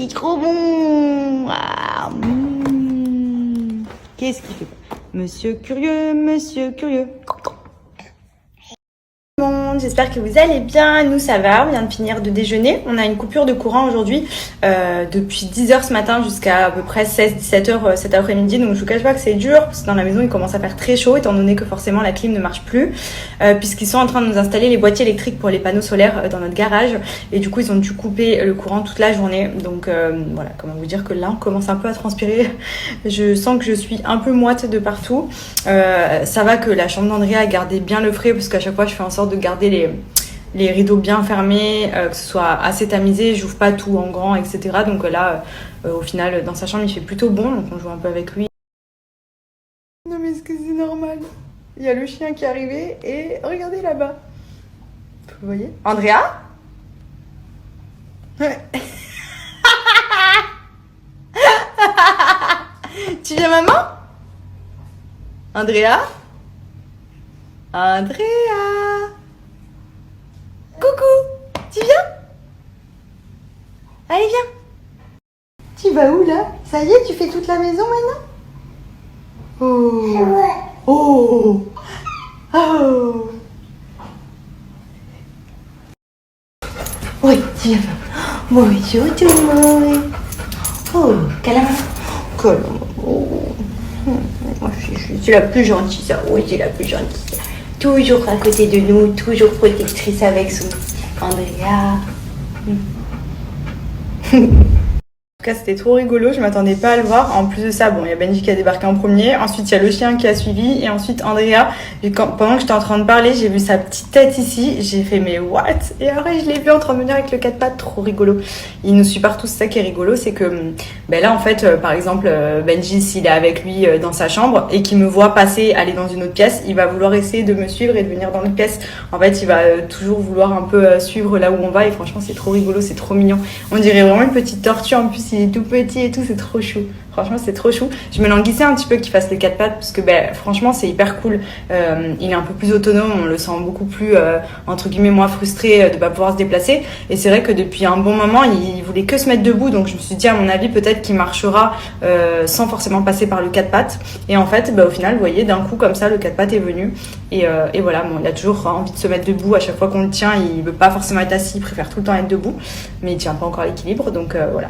c'est trop bon. Ah, Qu'est-ce qu'il fait? Monsieur curieux, monsieur curieux. J'espère que vous allez bien, nous ça va, on vient de finir de déjeuner, on a une coupure de courant aujourd'hui depuis 10h ce matin jusqu'à peu près 16-17h cet après-midi, donc je vous cache pas que c'est dur parce que dans la maison il commence à faire très chaud étant donné que forcément la clim ne marche plus puisqu'ils sont en train de nous installer les boîtiers électriques pour les panneaux solaires dans notre garage et du coup ils ont dû couper le courant toute la journée, donc voilà, comment vous dire que là on commence un peu à transpirer, je sens que je suis un peu moite de partout, ça va que la chambre d'Andrea a gardé bien le frais parce qu'à chaque fois je fais en sorte de garder les rideaux bien fermés, que ce soit assez tamisé, j'ouvre pas tout en grand, etc. Donc là, au final, dans sa chambre, il fait plutôt bon, donc on joue un peu avec lui. Non mais est-ce que c'est normal? Il y a le chien qui est arrivé et regardez là-bas. Vous voyez? Andrea? Ouais. Tu viens maman? Andrea? Andrea? Coucou, tu viens? Allez, viens. Tu vas où là? Ça y est, tu fais toute la maison maintenant? Oh. Oh. Oh. Oui, tu viens. Bonjour tout le monde. Oh, câlin. Câlin. Oh. Je suis la plus gentille, ça. Oui, c'est la plus gentille. Toujours à côté de nous, toujours protectrice avec son Andrea. En tout cas, c'était trop rigolo, je m'attendais pas à le voir. En plus de ça, bon, il y a Benji qui a débarqué en premier, ensuite il y a le chien qui a suivi, et ensuite Andrea. Et pendant que j'étais en train de parler, j'ai vu sa petite tête ici, j'ai fait mais what? Et après, je l'ai vu en train de venir avec le 4 pattes, trop rigolo. Il nous suit partout, c'est ça qui est rigolo, c'est que ben là, en fait, par exemple, Benji, s'il est avec lui dans sa chambre et qu'il me voit passer, aller dans une autre pièce, il va vouloir essayer de me suivre et de venir dans l'autre pièce. En fait, il va toujours vouloir un peu suivre là où on va, et franchement, c'est trop rigolo, c'est trop mignon. On dirait vraiment une petite tortue, en plus, il est tout petit et tout, c'est trop chou. Franchement, c'est trop chou. Je me languissais un petit peu qu'il fasse les 4 pattes parce que ben, franchement, c'est hyper cool. Il est un peu plus autonome, on le sent beaucoup plus, entre guillemets, moins frustré de pas pouvoir se déplacer. Et c'est vrai que depuis un bon moment, il voulait que se mettre debout. Donc je me suis dit, à mon avis, peut-être qu'il marchera sans forcément passer par le 4 pattes. Et en fait, ben, au final, vous voyez, d'un coup, comme ça, le 4 pattes est venu. Et voilà, bon, il a toujours envie de se mettre debout. À chaque fois qu'on le tient, il veut pas forcément être assis, il préfère tout le temps être debout. Mais il tient pas encore l'équilibre. Donc voilà.